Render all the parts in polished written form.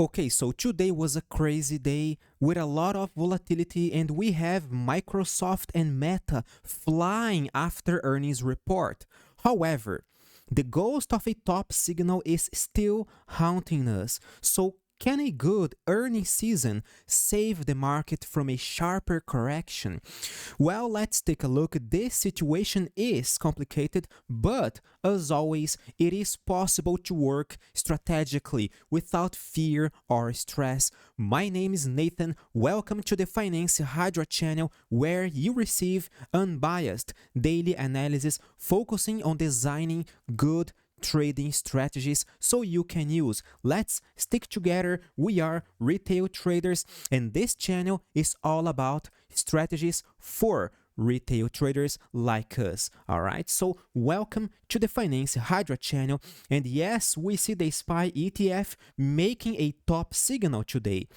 Okay, so today was a crazy day with a lot of volatility, and we have Microsoft and Meta flying after earnings report. However, the ghost of a top signal is still haunting us. So can a good earnings season save the market from a sharper correction? Well, let's take a look. This situation is complicated, but as always, it is possible to work strategically without fear or stress. My name is Nathan. Welcome to the Finance Hydra channel, where you receive unbiased daily analysis focusing on designing good trading strategies so you can use. Let's stick together. We are retail traders, and this channel is all about strategies for retail traders like us. All right, so welcome to the Finance Hydra channel. And yes, we see the SPY ETF making a top signal today.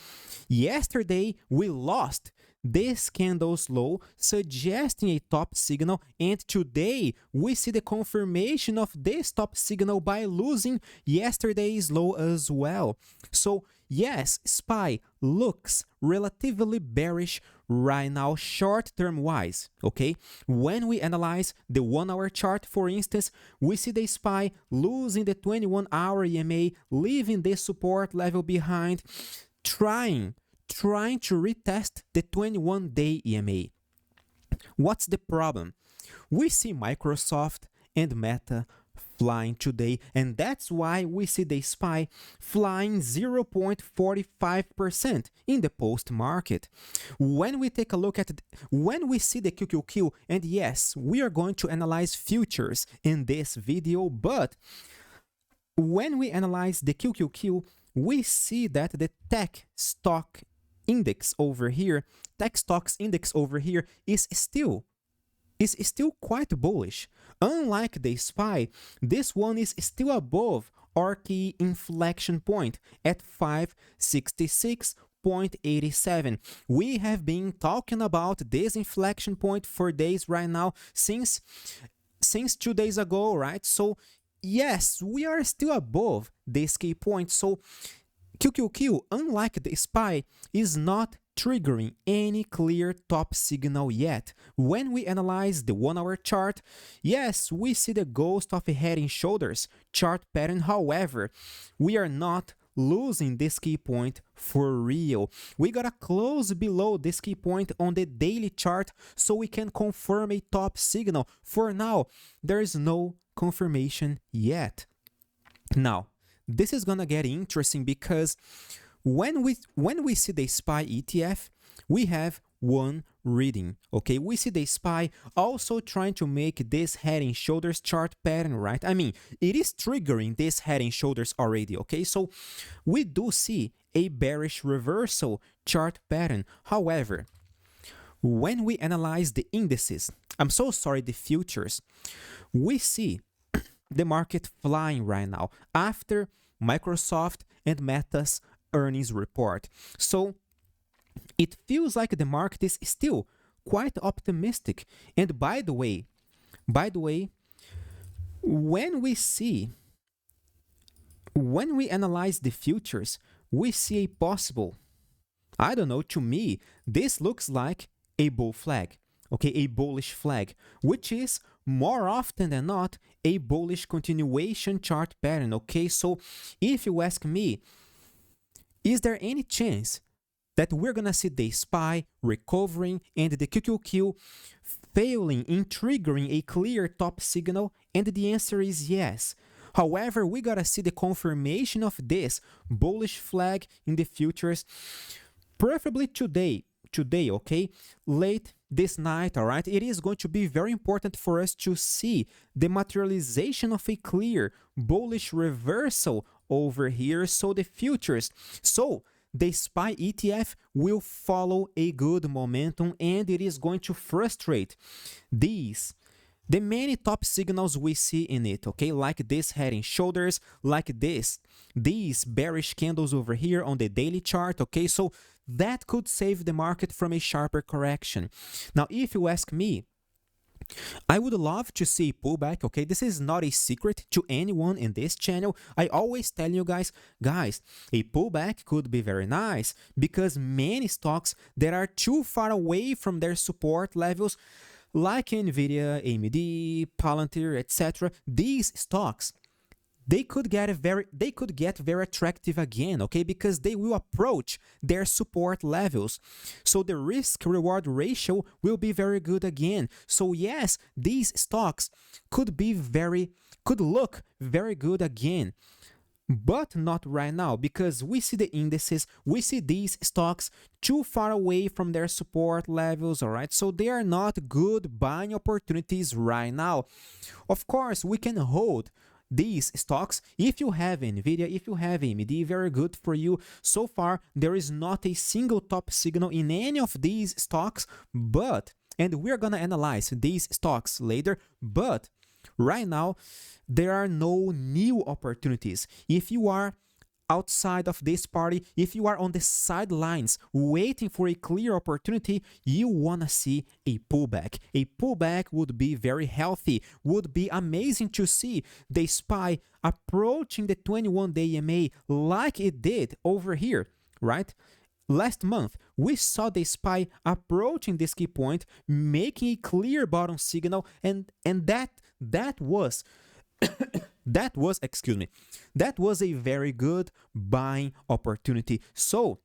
Yesterday we lost this candle's low, suggesting a top signal, and today we see the confirmation of this top signal by losing yesterday's low as well. So yes, SPY looks relatively bearish right now short-term wise, okay? When we analyze the 1-hour chart, for instance, we see the SPY losing the 21-hour EMA, leaving this support level behind, trying to retest the 21-day EMA. What's the problem? We see Microsoft and Meta flying today, and that's why we see the SPY flying 0.45% in the post market. When we take a look at when we see the QQQ, and yes, we are going to analyze futures in this video, but when we analyze the QQQ, we see that the tech stocks index over here is still quite bullish. Unlike the SPY, this one is still above our key inflection point at 566.87. We have been talking about this inflection point for days right now, since 2 days ago, right? So yes, we are still above this key point. So QQQ, unlike the SPY, is not triggering any clear top signal yet. When we analyze the 1-hour chart, yes, we see the ghost of a head and shoulders chart pattern. However, we are not losing this key point for real. We gotta close below this key point on the daily chart so we can confirm a top signal. For now, there is no confirmation yet. Now, this is gonna get interesting because when we see the SPY ETF, we have one reading, okay? We see the SPY also trying to make this head and shoulders chart pattern, right? I mean, it is triggering this head and shoulders already, okay? So we do see a bearish reversal chart pattern. However, when we analyze the indices, the futures, we see the market flying right now after Microsoft and Meta's earnings report. So it feels like the market is still quite optimistic. And by the way, when we analyze the futures, we see a possible, I don't know, to me, this looks like a bull flag. Okay, a bullish flag, which is more often than not a bullish continuation chart pattern. Okay, so if you ask me, is there any chance that we're gonna see the SPY recovering and the QQQ failing in triggering a clear top signal? And the answer is yes. However, we gotta see the confirmation of this bullish flag in the futures, preferably today, okay, late this night. All right, it is going to be very important for us to see the materialization of a clear bullish reversal over here. So the futures, so the SPY ETF will follow a good momentum, and it is going to frustrate the many top signals we see in it, okay? Like this head and shoulders, like these bearish candles over here on the daily chart, okay? So that could save the market from a sharper correction. Now, if you ask me, I would love to see pullback, okay? This is not a secret to anyone in this channel. I always tell you guys, a pullback could be very nice because many stocks that are too far away from their support levels, like Nvidia, AMD, Palantir, etc., these stocks they could get very attractive again, okay, because they will approach their support levels, so the risk reward ratio will be very good again. So yes, these stocks could look very good again, but not right now, because we see the indices, we see these stocks too far away from their support levels, all right? So they are not good buying opportunities right now. Of course, we can hold these stocks. If you have Nvidia, if you have AMD, very good for you. So far, there is not a single top signal in any of these stocks, and we're gonna analyze these stocks later, but right now, there are no new opportunities. If you are outside of this party, if you are on the sidelines waiting for a clear opportunity, you want to see a pullback. A pullback would be very healthy, would be amazing to see the SPY approaching the 21-day EMA like it did over here, right? Last month, we saw the SPY approaching this key point, making a clear bottom signal, and that was that was a very good buying opportunity. So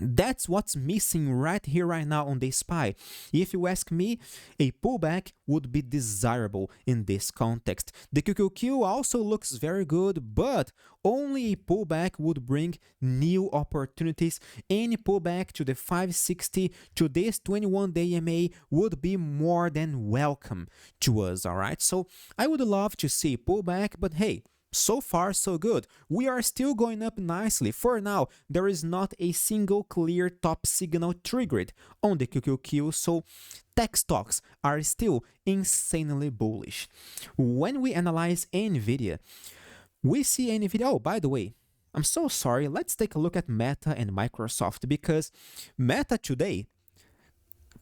that's what's missing right here, right now on the SPY. If you ask me, a pullback would be desirable in this context. The QQQ also looks very good, but only a pullback would bring new opportunities. Any pullback to the 560 to this 21-day EMA would be more than welcome to us, all right? So I would love to see a pullback, but hey, so far, so good. We are still going up nicely. For now, there is not a single clear top signal triggered on the QQQ, so tech stocks are still insanely bullish. When we analyze Nvidia, we see Nvidia. Oh, by the way, I'm so sorry. Let's take a look at Meta and Microsoft, because Meta today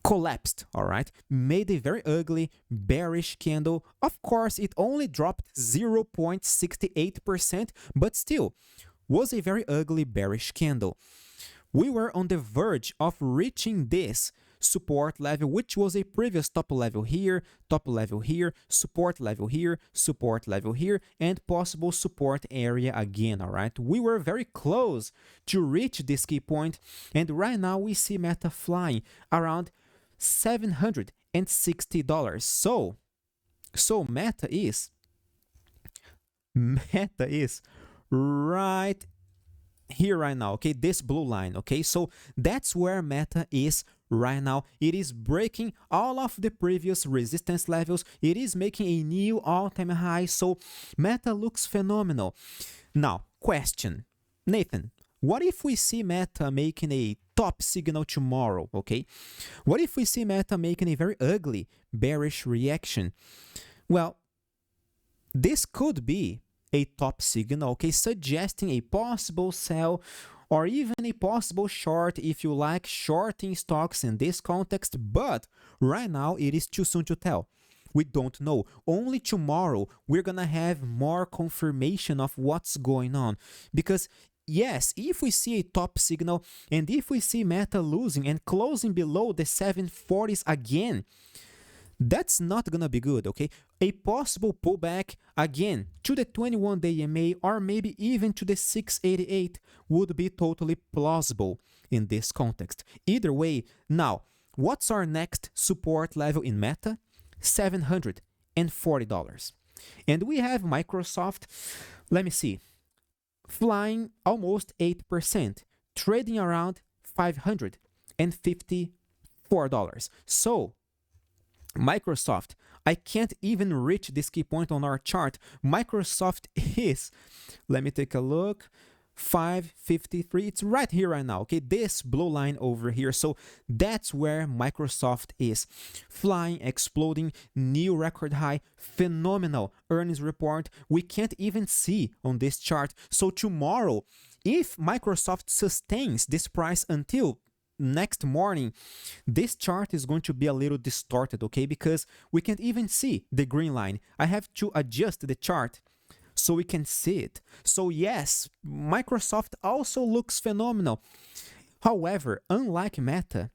collapsed, all right, made a very ugly bearish candle. Of course, it only dropped 0.68%, but still was a very ugly bearish candle. We were on the verge of reaching this support level, which was a previous top level here, support level here, and possible support area again, all right? We were very close to reach this key point, and right now we see Meta flying around $760. So Meta is right here right now, okay? This blue line, okay? So that's where Meta is right now. It is breaking all of the previous resistance levels. It is making a new all-time high. So Meta looks phenomenal. Now, question, Nathan, what if we see Meta making a top signal tomorrow, okay? What if we see Meta making a very ugly bearish reaction? Well, this could be a top signal, okay, suggesting a possible sell or even a possible short if you like shorting stocks in this context, but right now it is too soon to tell. We don't know. Only tomorrow we're gonna have more confirmation of what's going on, because yes, if we see a top signal and if we see Meta losing and closing below the 740s again, that's not gonna be good, okay? A possible pullback again to the 21-day EMA or maybe even to the 688 would be totally plausible in this context. Either way, now, what's our next support level in Meta? $740. And we have Microsoft, let me see, flying almost 8%, trading around $554. So, Microsoft, I can't even reach this key point on our chart. Microsoft is, let me take a look, 553. It's right here right now, okay? This blue line over here. So that's where Microsoft is. Flying, exploding, new record high, phenomenal earnings report. We can't even see on this chart. So tomorrow, if Microsoft sustains this price until next morning, this chart is going to be a little distorted, okay? Because we can't even see the green line. I have to adjust the chart so we can see it. So yes, Microsoft also looks phenomenal. However, unlike Meta,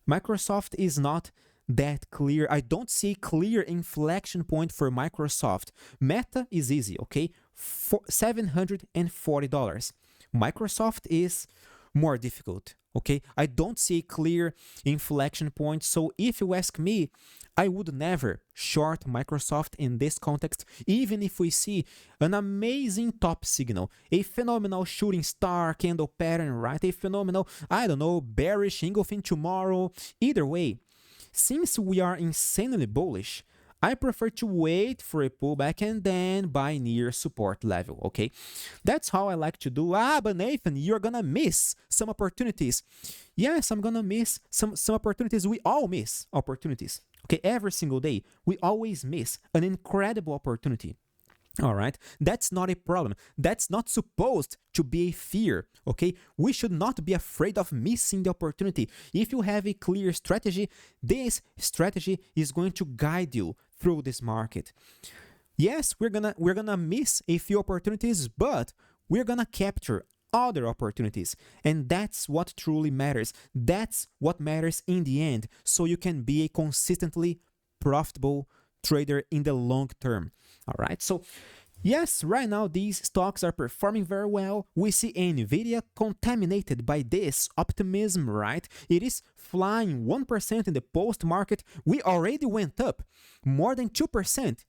Microsoft is not that clear. I don't see clear inflection point for Microsoft. Meta is easy, okay? $740. Microsoft is more difficult, okay? I don't see clear inflection point. So if you ask me, I would never short Microsoft in this context, even if we see an amazing top signal, a phenomenal shooting star candle pattern, right? A phenomenal, I don't know, bearish engulfing tomorrow. Either way, since we are insanely bullish, I prefer to wait for a pullback and then buy near support level, okay? That's how I like to do. But Nathan, you're gonna miss some opportunities. Yes, I'm gonna miss some opportunities. We all miss opportunities, okay? Every single day, we always miss an incredible opportunity. All right, that's not a problem. That's not supposed to be a fear, okay? We should not be afraid of missing the opportunity. If you have a clear strategy, this strategy is going to guide you through this market. Yes, we're gonna miss a few opportunities, but we're gonna capture other opportunities, and that's what truly matters. That's what matters in the end, so you can be a consistently profitable trader in the long term. All right, so yes, right now these stocks are performing very well. We see Nvidia contaminated by this optimism, right? It is flying 1% in the post market. We already went up more than 2%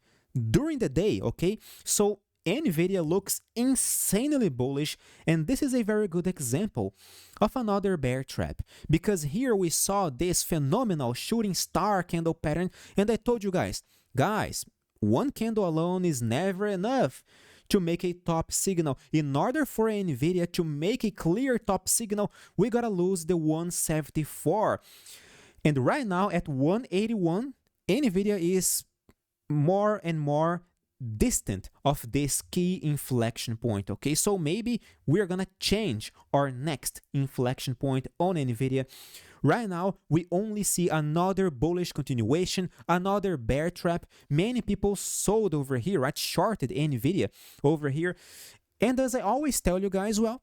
during the day, okay? So Nvidia looks insanely bullish, and this is a very good example of another bear trap, because here we saw this phenomenal shooting star candle pattern, and I told you guys, one candle alone is never enough to make a top signal. In order for Nvidia to make a clear top signal, we gotta lose the 174. And right now at 181, Nvidia is more and more distant of this key inflection point, okay? So maybe we're gonna change our next inflection point on Nvidia. Right now, we only see another bullish continuation, another bear trap. Many people sold over here, right? Shorted Nvidia over here. And as I always tell you guys, well,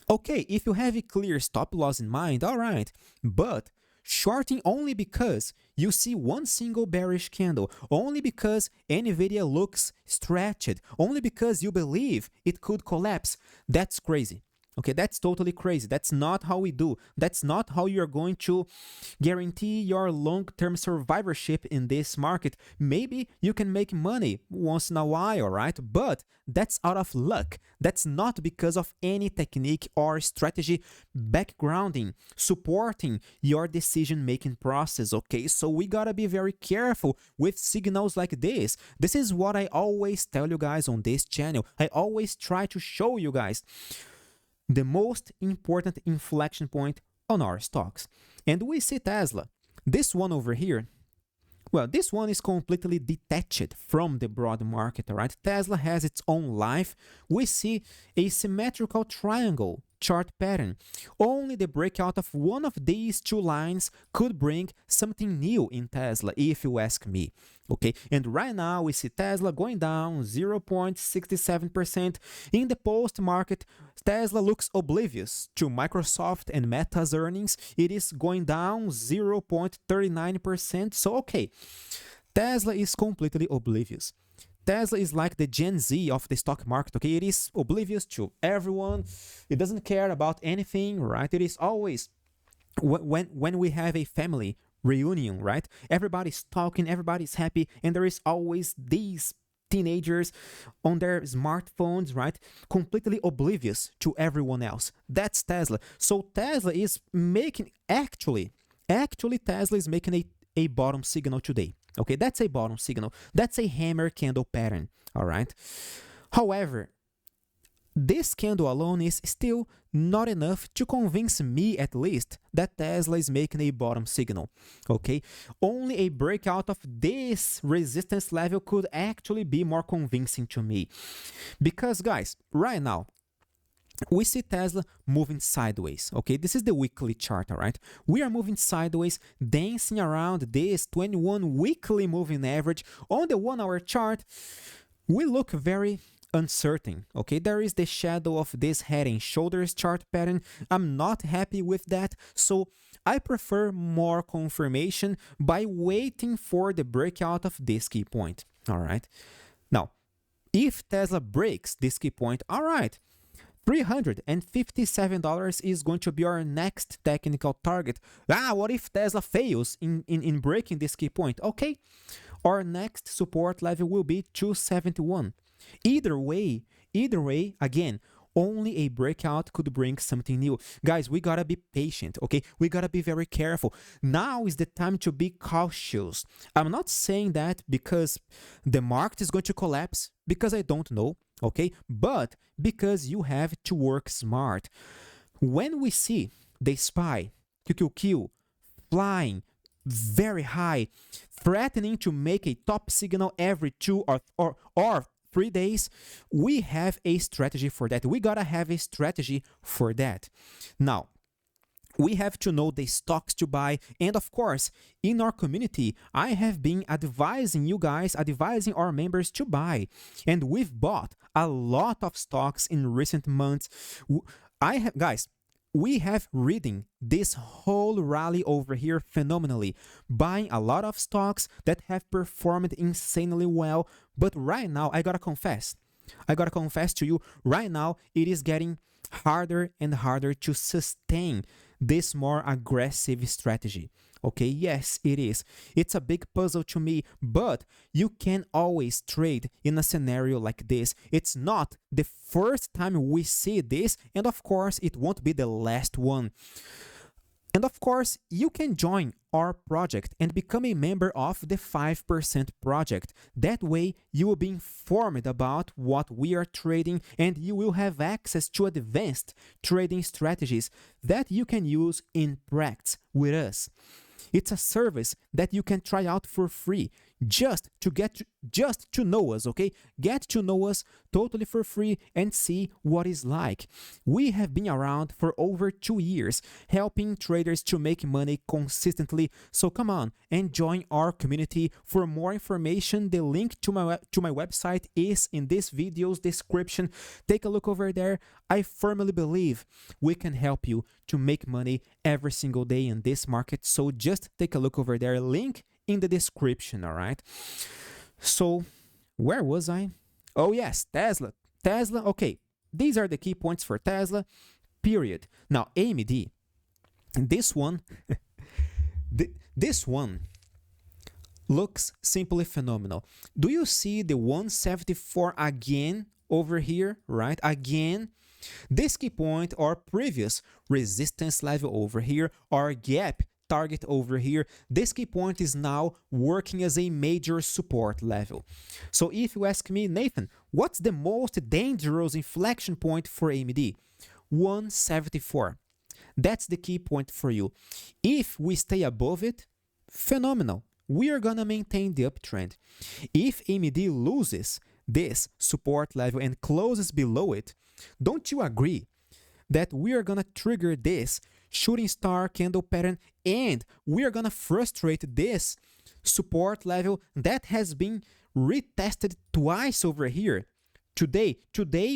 okay, if you have a clear stop loss in mind, all right, but shorting only because you see one single bearish candle, only because Nvidia looks stretched, only because you believe it could collapse, that's crazy. Okay, that's totally crazy. That's not how we do. That's not how you're going to guarantee your long-term survivorship in this market. Maybe you can make money once in a while, right? But that's out of luck. That's not because of any technique or strategy backgrounding, supporting your decision-making process, okay? So we gotta be very careful with signals like this. This is what I always tell you guys on this channel. I always try to show you guys the most important inflection point on our stocks. And we see Tesla. This one over here, well, this one is completely detached from the broad market, all right? Tesla has its own life. We see a symmetrical triangle chart pattern. Only the breakout of one of these two lines could bring something new in Tesla, if you ask me. Okay, and right now we see Tesla going down 0.67%. In the post market, Tesla looks oblivious to Microsoft and Meta's earnings. It is going down 0.39%. So, okay, Tesla is completely oblivious. Tesla is like the Gen Z of the stock market, okay? It is oblivious to everyone. It doesn't care about anything, right? It is always, when we have a family reunion, right? Everybody's talking, everybody's happy, and there is always these teenagers on their smartphones, right? Completely oblivious to everyone else. That's Tesla. So Tesla is making, actually Tesla is making a bottom signal today. Okay, that's a bottom signal. That's a hammer candle pattern, all right? However, this candle alone is still not enough to convince me, at least, that Tesla is making a bottom signal, okay? Only a breakout of this resistance level could actually be more convincing to me. Because, guys, right now, we see Tesla moving sideways, okay? This is the weekly chart, all right? We are moving sideways, dancing around this 21 weekly moving average. On the 1 hour chart, we look very uncertain, okay? There is the shadow of this head and shoulders chart pattern. I'm not happy with that, so I prefer more confirmation by waiting for the breakout of this key point, all right? Now, if Tesla breaks this key point, all right, $357 is going to be our next technical target. What if Tesla fails in breaking this key point? Okay, our next support level will be 271. Either way, again, only a breakout could bring something new. Guys, we gotta be patient, okay? We gotta be very careful. Now is the time to be cautious. I'm not saying that because the market is going to collapse, because I don't know, okay? But because you have to work smart. When we see the SPY, QQQ, flying very high, threatening to make a top signal every 2 or 3 days, we have a strategy for that. We gotta have a strategy for that. Now, we have to know the stocks to buy, and of course, in our community, I have been advising you guys, advising our members to buy, and we've bought a lot of stocks in recent months. Guys, we have ridden this whole rally over here phenomenally, buying a lot of stocks that have performed insanely well. But right now, I gotta confess to you, right now, it is getting harder and harder to sustain this more aggressive strategy. Okay, yes, it is. It's a big puzzle to me, but you can always trade in a scenario like this. It's not the first time we see this, and of course, it won't be the last one. And of course, you can join our project and become a member of the 5% project. That way, you will be informed about what we are trading, and you will have access to advanced trading strategies that you can use in practice with us. It's a service that you can try out for free just to know us, okay? Get to know us totally for free and see what it's like. We have been around for over 2 years, helping traders to make money consistently. So come on and join our community. For more information, the link to my website is in this video's description. Take a look over there. I firmly believe we can help you to make money every single day in this market. So just take a look over there. Link in the description, all right? So where was I? Oh yes, Tesla, okay. These are the key points for Tesla, period. Now AMD, this one, this one looks simply phenomenal. Do you see the 174 again over here, right? Again, this key point or previous resistance level over here, or gap target over here, this key point is now working as a major support level. So if you ask me, Nathan, what's the most dangerous inflection point for AMD? 174. That's the key point for you. If we stay above it, phenomenal. We are gonna maintain the uptrend. If AMD loses this support level and closes below it, don't you agree that we are gonna trigger this shooting star candle pattern, and we are gonna frustrate this support level that has been retested twice over here? Today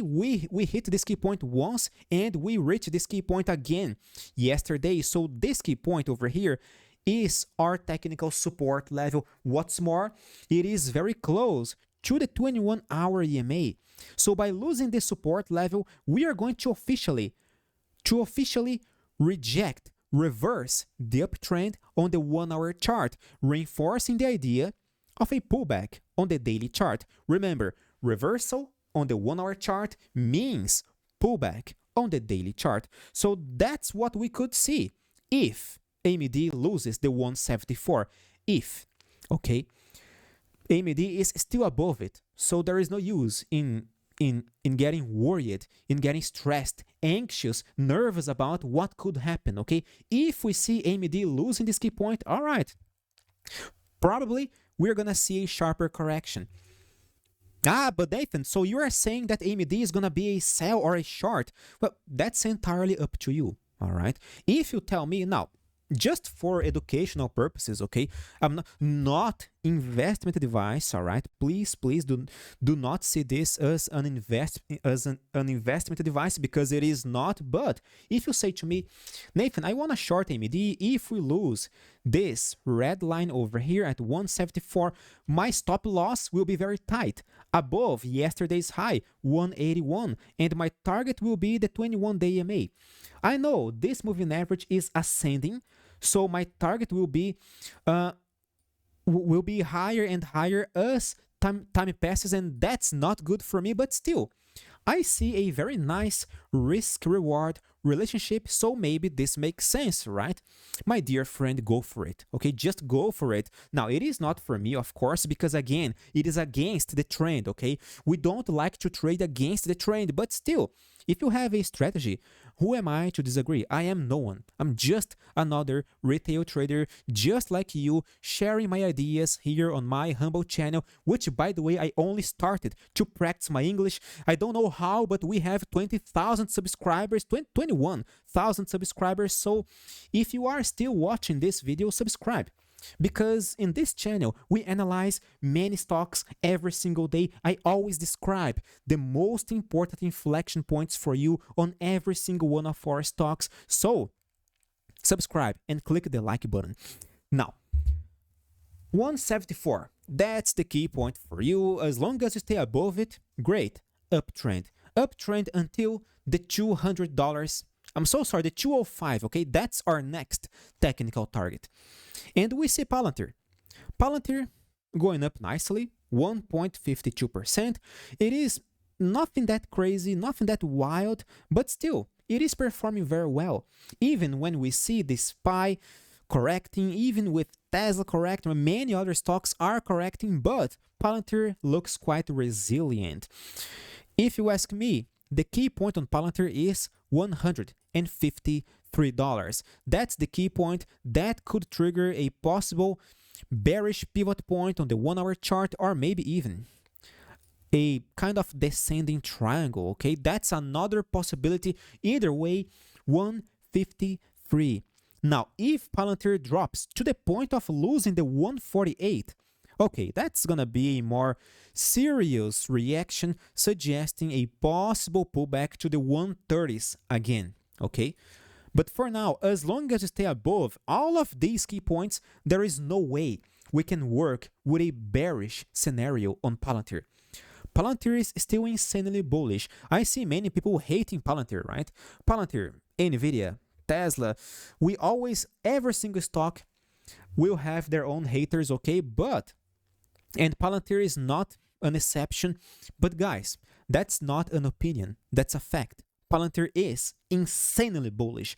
we hit this key point once and we reached this key point again yesterday. So this key point over here is our technical support level. What's more, it is very close to the 21-hour EMA. So by losing this support level, we are going to officially reverse the uptrend on the 1-hour chart, reinforcing the idea of a pullback on the daily chart. Remember, reversal on the 1-hour chart means pullback on the daily chart. So that's what we could see if AMD loses the 174. If, okay, AMD is still above it, so there is no use in getting worried, in getting stressed, anxious, nervous about what could happen, okay? If we see AMD losing this key point, all right, probably we're gonna see a sharper correction. Ah, but Nathan, so you are saying that AMD is gonna be a sell or a short? Well, that's entirely up to you. All right. If you tell me now, just for educational purposes, okay, I'm not investment advice. All right, please do not see this as an investment advice, because it is not. But if you say to me, Nathan, I want to short AMD, if we lose this red line over here at 174, my stop loss will be very tight above yesterday's high 181, and my target will be the 21-day EMA. I know this moving average is ascending, so my target will be higher and higher as time passes, and that's not good for me. But still, I see a very nice risk-reward relationship, so maybe this makes sense, right? My dear friend, go for it, okay? Just go for it. Now, it is not for me, of course, because again, it is against the trend, okay? We don't like to trade against the trend, but still, if you have a strategy, who am I to disagree? I am no one. I'm just another retail trader, just like you, sharing my ideas here on my humble channel, which, by the way, I only started to practice my English. I don't know how, but we have 20,000 subscribers, 21,000 subscribers. So if you are still watching this video, subscribe. Because in this channel, we analyze many stocks every single day. I always describe the most important inflection points for you on every single one of our stocks. So, subscribe and click the like button. Now, 174, that's the key point for you. As long as you stay above it, great. Uptrend. Uptrend until the $200. I'm so sorry, the 205, okay? That's our next technical target. And we see Palantir. Palantir going up nicely, 1.52%. It is nothing that crazy, nothing that wild, but still, it is performing very well. Even when we see the SPY correcting, even with Tesla correcting, many other stocks are correcting, but Palantir looks quite resilient. If you ask me, the key point on Palantir is $153. That's the key point that could trigger a possible bearish pivot point on the 1-hour chart, or maybe even a kind of descending triangle, okay? That's another possibility. Either way, 153. Now, if Palantir drops to the point of losing the 148, okay, that's gonna be a more serious reaction, suggesting a possible pullback to the 130s again, okay? But for now, as long as you stay above all of these key points, there is no way we can work with a bearish scenario on Palantir. Palantir is still insanely bullish. I see many people hating Palantir, right? Palantir, Nvidia, Tesla, every single stock will have their own haters, okay? And Palantir is not an exception. But guys, that's not an opinion, that's a fact. Palantir is insanely bullish.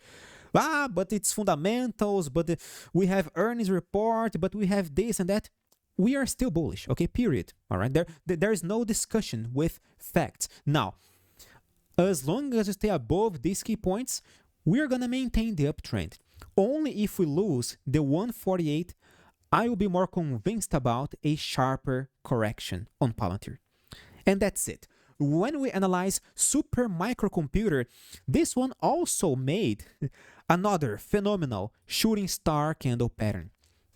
But it's fundamentals, but we have earnings report, but we have this and that. We are still bullish, okay, period. All right, there is no discussion with facts. Now, as long as you stay above these key points, we are going to maintain the uptrend. Only if we lose the 148, I will be more convinced about a sharper correction on Palantir. And that's it. When we analyze super microcomputer, this one also made another phenomenal shooting star candle pattern.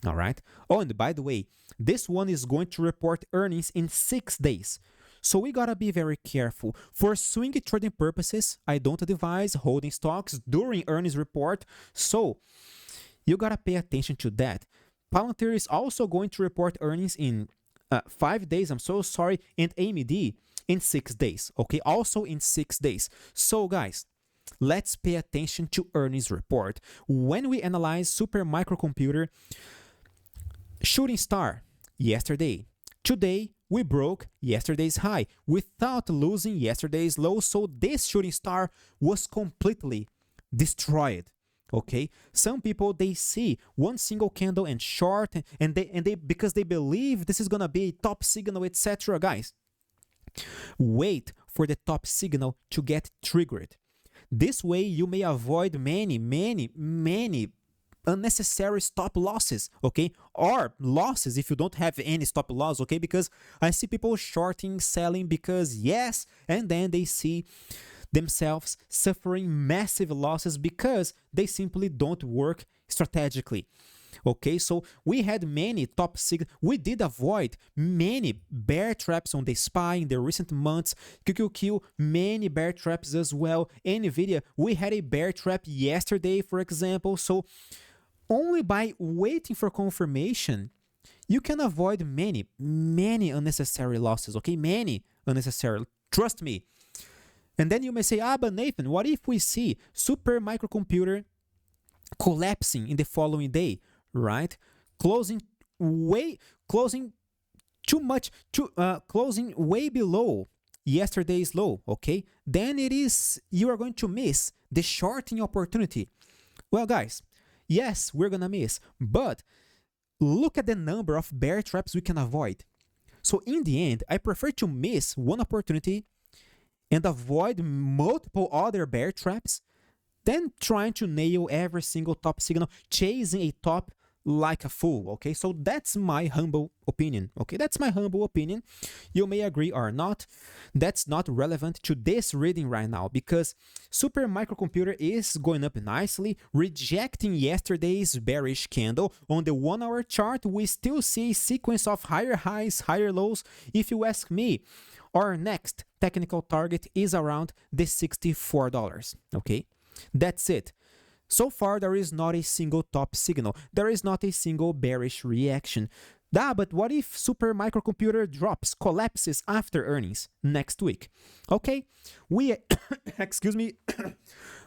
All right. Oh, and by the way, this one is going to report earnings in 6 days. So we gotta be very careful. For swing trading purposes, I don't advise holding stocks during earnings report. So you gotta pay attention to that. Palantir is also going to report earnings in 5 days. I'm so sorry. And AMD in 6 days. Okay, also in 6 days. So guys, let's pay attention to earnings report. When we analyze super microcomputer, shooting star yesterday. Today, we broke yesterday's high without losing yesterday's low. So this shooting star was completely destroyed. Okay, some people, they see one single candle and short, and they because they believe this is gonna be a top signal, etc. Guys, wait for the top signal to get triggered. This way you may avoid many unnecessary stop losses, okay, or losses if you don't have any stop loss, okay, because I see people shorting, selling because yes, and then they see themselves suffering massive losses because they simply don't work strategically. Okay, so we had many top signals. We did avoid many bear traps on the SPY in the recent months. QQQ, many bear traps as well. NVIDIA, we had a bear trap yesterday, for example. So only by waiting for confirmation, you can avoid many unnecessary losses, okay? Many unnecessary. Trust me. And then you may say, but Nathan, what if we see super microcomputer collapsing in the following day, right? Closing way below yesterday's low, okay? Then you are going to miss the shorting opportunity. Well, guys, yes, we're gonna miss, but look at the number of bear traps we can avoid. So in the end, I prefer to miss one opportunity and avoid multiple other bear traps than trying to nail every single top signal, chasing a top like a fool, okay? So that's my humble opinion, okay? That's my humble opinion. You may agree or not. That's not relevant to this reading right now because super microcomputer is going up nicely, rejecting yesterday's bearish candle. On the 1 hour chart, we still see a sequence of higher highs, higher lows. If you ask me, our next technical target is around the $64, okay? That's it. So far, there is not a single top signal. There is not a single bearish reaction. But what if super microcomputer drops, collapses after earnings next week? Okay, we, excuse me,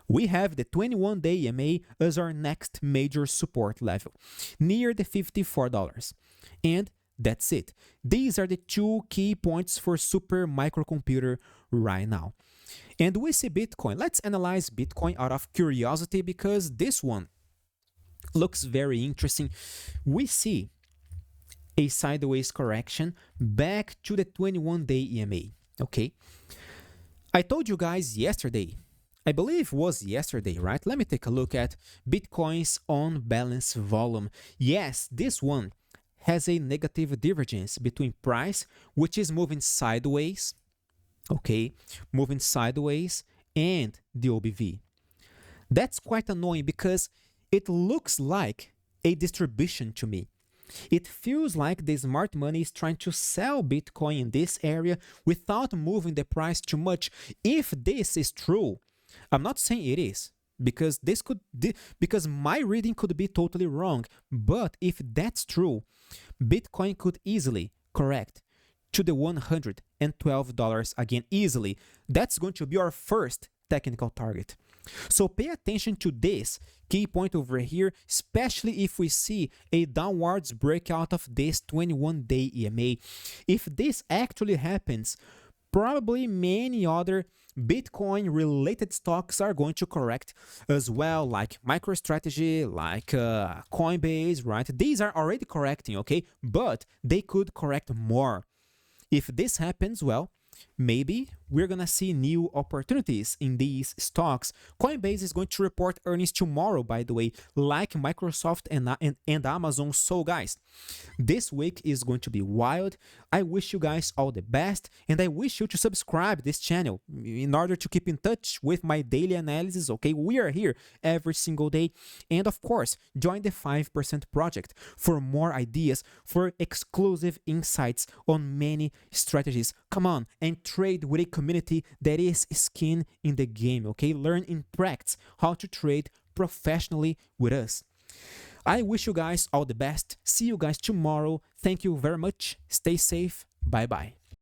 we have the 21-day EMA as our next major support level, near the $54. And that's it. These are the two key points for super microcomputer right now. And we see Bitcoin. Let's analyze Bitcoin out of curiosity because this one looks very interesting. We see a sideways correction back to the 21-day EMA, okay? I told you guys yesterday, I believe it was yesterday, right? Let me take a look at Bitcoin's on-balance volume. Yes, this one has a negative divergence between price, which is moving sideways, okay, moving sideways, and the OBV. That's quite annoying because it looks like a distribution to me. It feels like the smart money is trying to sell Bitcoin in this area without moving the price too much. If this is true, I'm not saying it is, because because my reading could be totally wrong. But if that's true, Bitcoin could easily correct to the $112 again easily. That's going to be our first technical target. So pay attention to this key point over here, especially if we see a downwards breakout of this 21-day EMA. If this actually happens, probably many other Bitcoin related stocks are going to correct as well, like MicroStrategy, like Coinbase, right? These are already correcting, okay? But they could correct more. If this happens, well, maybe we're gonna see new opportunities in these stocks. Coinbase is going to report earnings tomorrow, by the way, like Microsoft and Amazon. So guys, this week is going to be wild. I wish you guys all the best, and I wish you to subscribe this channel in order to keep in touch with my daily analysis, okay? We are here every single day. And of course, join the 5% project for more ideas, for exclusive insights on many strategies. Come on and trade with a community that is skin in the game, okay? Learn in practice how to trade professionally with us. I wish you guys all the best. See you guys tomorrow. Thank you very much. Stay safe. Bye-bye.